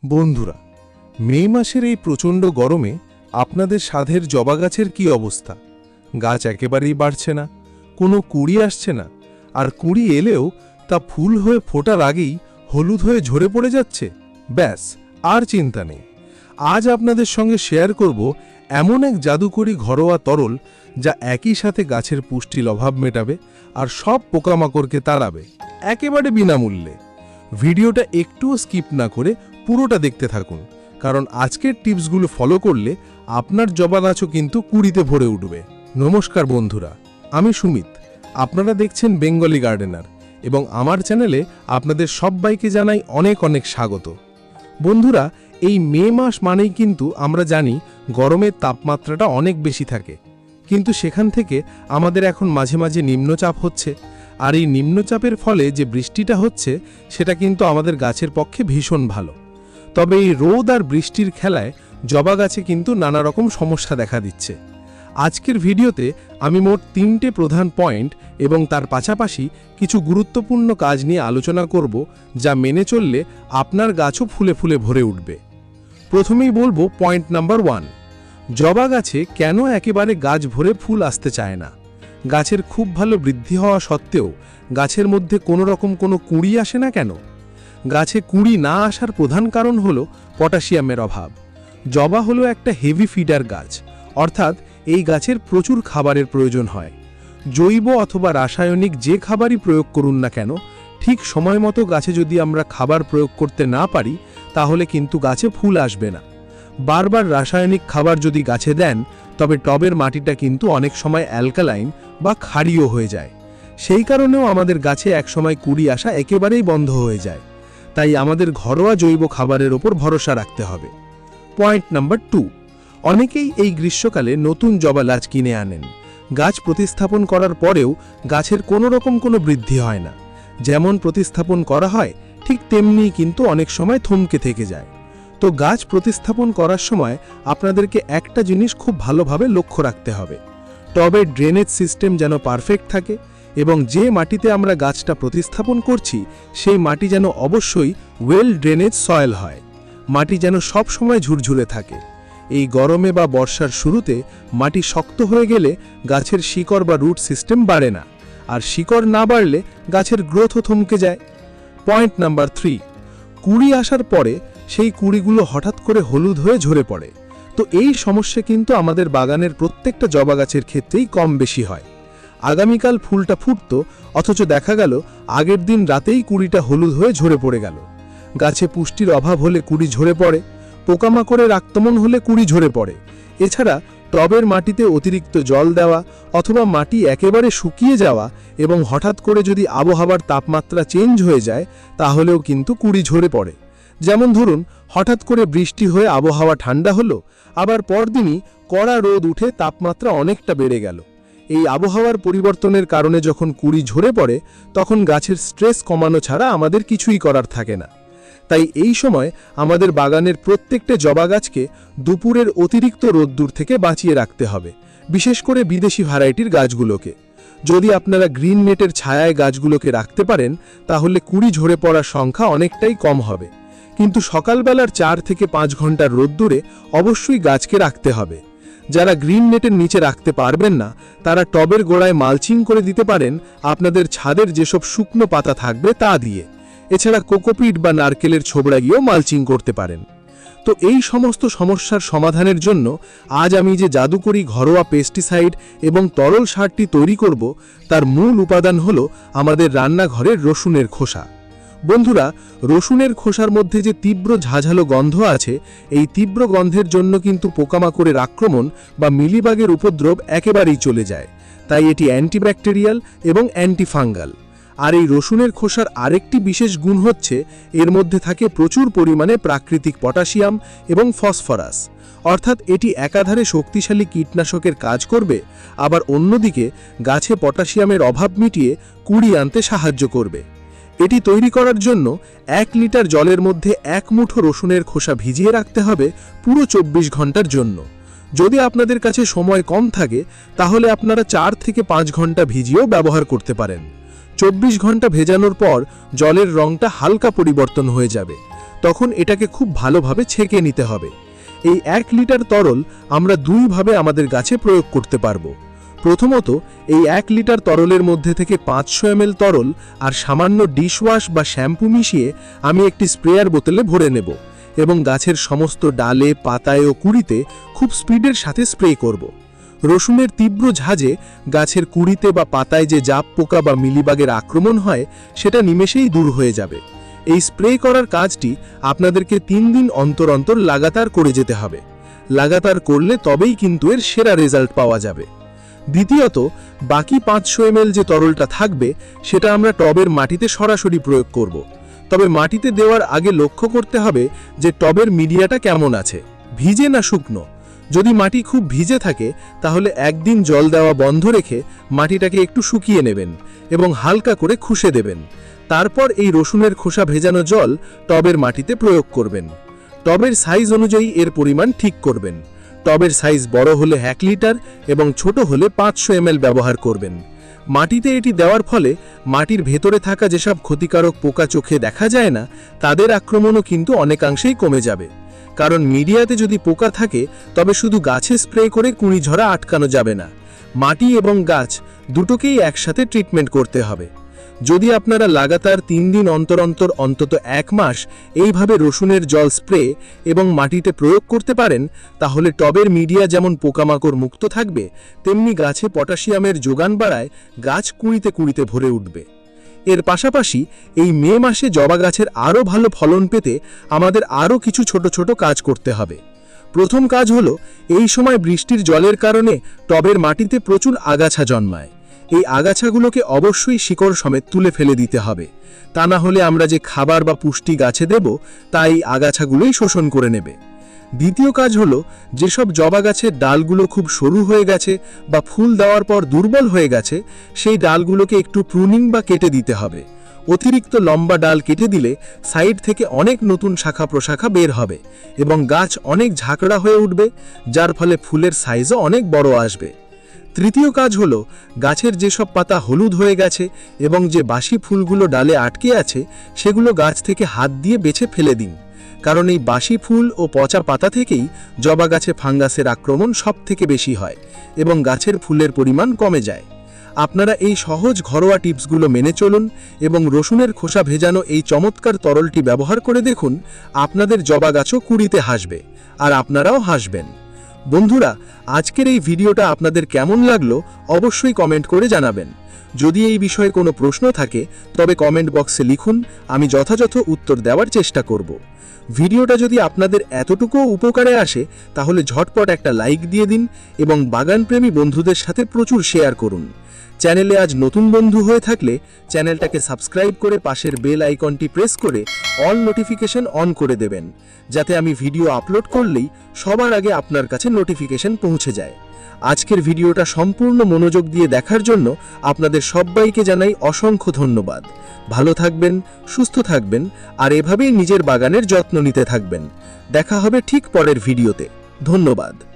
বন্ধুরা, মে মাসের এই প্রচণ্ড গরমে আপনাদের সাধের জবা গাছের কি অবস্থা? গাছ একেবারেই বাড়ছে না, কোনো কুঁড়ি আসছে না, আর কুঁড়ি এলেও তা ফুল হয়ে ফোটার আগেই হলুদ হয়ে ঝরে পড়ে যাচ্ছে। ব্যাস, আর চিন্তা নেই। আজ আপনাদের সঙ্গে শেয়ার করব এমন এক জাদুকরী ঘরোয়া তরল যা একই সাথে গাছের পুষ্টির অভাব মেটাবে আর সব পোকামাকড়কে তাড়াবে, একেবারে বিনামূল্যে। ভিডিওটা একটুও স্কিপ না করে পুরোটা দেখতে থাকুন, কারণ আজকের টিপসগুলো ফলো করলে আপনার জবা গাছও কিন্তু কুঁড়িতে ভরে উঠবে। নমস্কার বন্ধুরা, আমি সুমিত, আপনারা দেখছেন বেঙ্গলি গার্ডেনার, এবং আমার চ্যানেলে আপনাদের সবাইকে জানাই অনেক অনেক স্বাগত। বন্ধুরা, এই মে মাস মানেই কিন্তু আমরা জানি গরমের তাপমাত্রাটা অনেক বেশি থাকে, কিন্তু সেখান থেকে আমাদের এখন মাঝে মাঝে নিম্নচাপ হচ্ছে, আর এই নিম্নচাপের ফলে যে বৃষ্টিটা হচ্ছে সেটা কিন্তু আমাদের গাছের পক্ষে ভীষণ ভালো। তবে এই রোদ আর বৃষ্টির খেলায় জবা গাছে কিন্তু নানা রকম সমস্যা দেখা দিচ্ছে। আজকের ভিডিওতে আমি মোট 3টে প্রধান পয়েন্ট এবং তার পাশাপাশি কিছু গুরুত্বপূর্ণ কাজ নিয়ে আলোচনা করব, যা মেনে চললে আপনার গাছও ফুলে ফুলে ভরে উঠবে। প্রথমেই বলবো পয়েন্ট নাম্বার 1, জবা গাছে কেন একেবারে গাছ ভরে ফুল আসতে চায় না। গাছের খুব ভালো বৃদ্ধি হওয়া সত্ত্বেও গাছের মধ্যে কোনো রকম কোনো কুঁড়ি আসে না কেন? গাছে কুঁড়ি না আসার প্রধান কারণ হলো পটাশিয়ামের অভাব। জবা হলো একটা হেভি ফিডার গাছ, অর্থাৎ এই গাছের প্রচুর খাবারের প্রয়োজন হয়। জৈব অথবা রাসায়নিক যে খাবারই প্রয়োগ করুন না কেন, ঠিক সময় মতো গাছে যদি আমরা খাবার প্রয়োগ করতে না পারি, তাহলে কিন্তু গাছে ফুল আসবে না। বারবার রাসায়নিক খাবার যদি গাছে দেন, তবে টবের মাটিটা কিন্তু অনেক সময় অ্যালকালাইন বা ক্ষারীয় হয়ে যায়। সেই কারণেও আমাদের গাছে একসময় কুঁড়ি আসা একেবারেই বন্ধ হয়ে যায়। তাই আমাদের ঘরোয়া জৈব খাবারের ওপর ভরসা রাখতে হবে। পয়েন্ট নাম্বার 2, অনেকেই এই গ্রীষ্মকালে নতুন জবা গাছ কিনে আনেন। গাছ প্রতিস্থাপন করার পরেও গাছের কোনো রকম কোনো বৃদ্ধি হয় না। যেমন প্রতিস্থাপন করা হয় ঠিক তেমনি কিন্তু অনেক সময় থমকে থেকে যায়। তো গাছ প্রতিস্থাপন করার সময় আপনাদেরকে একটা জিনিস খুব ভালোভাবে লক্ষ্য রাখতে হবে। টবের ড্রেনেজ সিস্টেম যেন পারফেক্ট থাকে, এবং যে মাটিতে আমরা গাছটা প্রতিস্থাপন করছি সেই মাটি যেন অবশ্যই ওয়েল ড্রেনেজ সয়েল হয়। মাটি যেন সব সময় ঝুরঝুরে থাকে। এই গরমে বা বর্ষার শুরুতে মাটি শক্ত হয়ে গেলে গাছের শিকড় বা রুট সিস্টেম বাড়ে না, আর শিকড় না বাড়লে গাছের গ্রোথও থমকে যায়। পয়েন্ট নাম্বার 3, কুঁড়ি আসার পরে সেই কুঁড়িগুলো হঠাৎ করে হলুদ হয়ে ঝরে পড়ে। তো এই সমস্যা কিন্তু আমাদের বাগানের প্রত্যেকটা জবা গাছের ক্ষেত্রেই কম বেশি হয়। আগামীকাল ফুলটা ফুটতো, অথচ দেখা গেল আগের দিন রাতেই কুঁড়িটা হলুদ হয়ে ঝরে পড়ে গেল। গাছে পুষ্টির অভাব হলে কুঁড়ি ঝরে পড়ে, পোকামাকড়ের আক্রমণ হলে কুঁড়ি ঝরে পড়ে। এছাড়া টবের মাটিতে অতিরিক্ত জল দেওয়া অথবা মাটি একেবারে শুকিয়ে যাওয়া এবং হঠাৎ করে যদি আবহাওয়ার তাপমাত্রা চেঞ্জ হয়ে যায়, তাহলেও কিন্তু কুঁড়ি ঝরে পড়ে। যেমন ধরুন, হঠাৎ করে বৃষ্টি হয়ে আবহাওয়া ঠান্ডা হলো, আবার পরদিনই কড়া রোদ উঠে তাপমাত্রা অনেকটা বেড়ে গেল। এই আবহাওয়ার পরিবর্তনের কারণে যখন কুঁড়ি ঝরে পড়ে, তখন গাছের স্ট্রেস কমানো ছাড়া আমাদের কিছুই করার থাকে না। তাই এই সময় আমাদের বাগানের প্রত্যেকটা জবা গাছকে দুপুরের অতিরিক্ত রোদ্দুর থেকে বাঁচিয়ে রাখতে হবে, বিশেষ করে বিদেশি ভ্যারাইটির গাছগুলোকে। যদি আপনারা গ্রিন নেটের ছায়ায় গাছগুলোকে রাখতে পারেন, তাহলে কুঁড়ি ঝরে পড়ার সংখ্যা অনেকটাই কম হবে। কিন্তু সকালবেলার 4 থেকে 5 ঘন্টার রোদ্দুরে অবশ্যই গাছকে রাখতে হবে। যারা গ্রিন নেটের নিচে রাখতে পারবেন না, তারা টবের গোড়ায় মালচিং করে দিতে পারেন আপনাদের ছাদের যেসব শুকনো পাতা থাকবে তা দিয়ে। এছাড়া কোকোপিট বা নারকেলের ছোবড়া গিয়েও মালচিং করতে পারেন। তো এই সমস্ত সমস্যার সমাধানের জন্য আজ আমি যে জাদুকরী ঘরোয়া পেস্টিসাইড এবং তরল সারটি তৈরি করব, তার মূল উপাদান হলো আমাদের রান্নাঘরের রসুনের খোসা। বন্ধুরা, রসুনের খোসার মধ্যে যে তীব্র ঝাঁঝালো গন্ধ আছে, এই তীব্র গন্ধের জন্য কিন্তু পোকামাকড়ের আক্রমণ বা মিলিবাগের উপদ্রব একেবারেই চলে যায়। তাই এটি অ্যান্টিব্যাকটেরিয়াল এবং অ্যান্টিফাঙ্গাল। আর এই রসুনের খোসার আরেকটি বিশেষ গুণ হচ্ছে এর মধ্যে থাকে প্রচুর পরিমাণে প্রাকৃতিক পটাশিয়াম এবং ফসফরাস, অর্থাৎ এটি একাধারে শক্তিশালী কীটনাশকের কাজ করবে, আবার অন্যদিকে গাছে পটাশিয়ামের অভাব মিটিয়ে কুঁড়ি আনতে সাহায্য করবে। এটি তৈরি করার জন্য 1 লিটার জলের মধ্যে 1 মুঠো রসুনের খোসা ভিজিয়ে রাখতে হবে পুরো 24 ঘন্টার জন্য। যদি আপনাদের কাছে সময় কম থাকে, তাহলে আপনারা 4 থেকে 5 ঘন্টা ভিজিয়েও ব্যবহার করতে পারেন। 24 ঘন্টা ভেজানোর পর জলের রংটা হালকা পরিবর্তন হয়ে যাবে, তখন এটাকে খুব ভালোভাবে ছেঁকে নিতে হবে। এই 1 লিটার তরল আমরা দুইভাবে আমাদের গাছে প্রয়োগ করতে পারবো। প্রথমত, এই 1 লিটার তরলের মধ্যে থেকে 500 ml তরল আর সামান্য ডিশওয়াশ বা শ্যাম্পু মিশিয়ে আমি একটি স্প্রেয়ার বোতলে ভরে নেব এবং গাছের সমস্ত ডালে, পাতায় ও কুঁড়িতে খুব স্পিডের সাথে স্প্রে করব। রসুনের তীব্র ঝাঁজে গাছের কুঁড়িতে বা পাতায় যে জাপ পোকা বা মিলিবাগের আক্রমণ হয় সেটা নিমেষেই দূর হয়ে যাবে। এই স্প্রে করার কাজটি আপনাদেরকে 3 দিন অন্তর অন্তর লাগাতার করে যেতে হবে। লাগাতার করলে তবেই কিন্তু এর সেরা রেজাল্ট পাওয়া যাবে। দ্বিতীয়ত, বাকি 500 ml যে তরলটা থাকবে সেটা আমরা টবের মাটিতে সরাসরি প্রয়োগ করব। তবে মাটিতে দেওয়ার আগে লক্ষ্য করতে হবে যে টবের মিডিয়াটা কেমন আছে, ভিজে না শুকনো। যদি মাটি খুব ভিজে থাকে তাহলে একদিন জল দেওয়া বন্ধ রেখে মাটিটাকে একটু শুকিয়ে নেবেন এবং হালকা করে খুশে দেবেন। তারপর এই রসুনের খোসা ভেজানো জল টবের মাটিতে প্রয়োগ করবেন। টবের সাইজ অনুযায়ী এর পরিমাণ ঠিক করবেন। টবের সাইজ বড় হলে 1 লিটার এবং ছোট হলে 500 ml ব্যবহার করবেন। মাটিতে এটি দেওয়ার ফলে মাটির ভেতরে থাকা যেসব ক্ষতিকারক পোকা চোখে দেখা যায় না তাদের আক্রমণও কিন্তু অনেকাংশেই কমে যাবে। কারণ মিডিয়াতে যদি পোকা থাকে তবে শুধু গাছে স্প্রে করে কুঁড়ি ঝরা আটকানো যাবে না, মাটি এবং গাছ দুটোকেই একসাথে ট্রিটমেন্ট করতে হবে। যদি আপনারা লাগাতার 3 দিন অন্তর অন্তর অন্তত 1 মাস এইভাবে রসুনের জল স্প্রে এবং মাটিতে প্রয়োগ করতে পারেন তাহলে টবের মিডিয়া যেমন পোকামাকড় মুক্ত থাকবে তেমনি গাছে পটাশিয়ামের যোগান বাড়ায় গাছ কুঁড়িতে কুঁড়িতে ভরে উঠবে। এর পাশাপাশি এই মে মাসে জবা গাছের আরও ভালো ফলন পেতে আমাদের আরও কিছু ছোট ছোট কাজ করতে হবে। প্রথম কাজ হলো, এই সময় বৃষ্টির জলের কারণে টবের মাটিতে প্রচুর আগাছা জন্মায়। এই আগাছাগুলোকে অবশ্যই শিকড় সমেত তুলে ফেলে দিতে হবে, তা না হলে আমরা যে খাবার বা পুষ্টি গাছে দেব তা এই আগাছাগুলোই শোষণ করে নেবে। দ্বিতীয় কাজ হলো, যেসব জবা গাছের ডালগুলো খুব সরু হয়ে গেছে বা ফুল দেওয়ার পর দুর্বল হয়ে গেছে সেই ডালগুলোকে একটু প্রুনিং বা কেটে দিতে হবে। অতিরিক্ত লম্বা ডাল কেটে দিলে সাইড থেকে অনেক নতুন শাখা প্রশাখা বের হবে এবং গাছ অনেক ঝাঁকড়া হয়ে উঠবে, যার ফলে ফুলের সাইজও অনেক বড় আসবে। তৃতীয় কাজ হলো, গাছের যেসব পাতা হলুদ হয়ে গেছে এবং যে বাসি ফুলগুলো ডালে আটকে আছে সেগুলো গাছ থেকে হাত দিয়ে বেছে ফেলে দিন, কারণ এই বাসি ফুল ও পচা পাতা থেকেই জবা গাছে ফাঙ্গাসের আক্রমণ সবথেকে বেশি হয় এবং গাছের ফুলের পরিমাণ কমে যায়। আপনারা এই সহজ ঘরোয়া টিপসগুলো মেনে চলুন এবং রসুনের খোসা ভেজানো এই চমৎকার তরলটি ব্যবহার করে দেখুন, আপনাদের জবা গাছও কুঁড়িতে হাসবে আর আপনারাও হাসবেন। বন্ধুরা, আজকের এই ভিডিওটা আপনাদের কেমন লাগলো অবশ্যই কমেন্ট করে জানাবেন। যদি এই বিষয়ে কোনো প্রশ্ন থাকে তবে কমেন্ট বক্সে লিখুন, আমি যথাযথ উত্তর দেওয়ার চেষ্টা করব। ভিডিওটা যদি আপনাদের এতটুকুও উপকারে আসে তাহলে ঝটপট একটা লাইক দিয়ে দিন এবং বাগানপ্রেমী বন্ধুদের সাথে প্রচুর শেয়ার করুন। চ্যানেলে আজ নতুন বন্ধু হয়ে থাকলে চ্যানেলটাকে সাবস্ক্রাইব করে পাশের বেল আইকনটি প্রেস করে অল নোটিফিকেশন অন করে দেবেন, যাতে আমি ভিডিও আপলোড করলেই সবার আগে আপনার কাছে নোটিফিকেশন পৌঁছে যায়। আজকের ভিডিওটা সম্পূর্ণ মনোযোগ দিয়ে দেখার জন্য আপনাদের সবাইকে জানাই অসংখ্য ধন্যবাদ। ভালো থাকবেন, সুস্থ থাকবেন আর এভাবেই নিজের বাগানের যত্ন নিতে থাকবেন। দেখা হবে ঠিক পরের ভিডিওতে। ধন্যবাদ।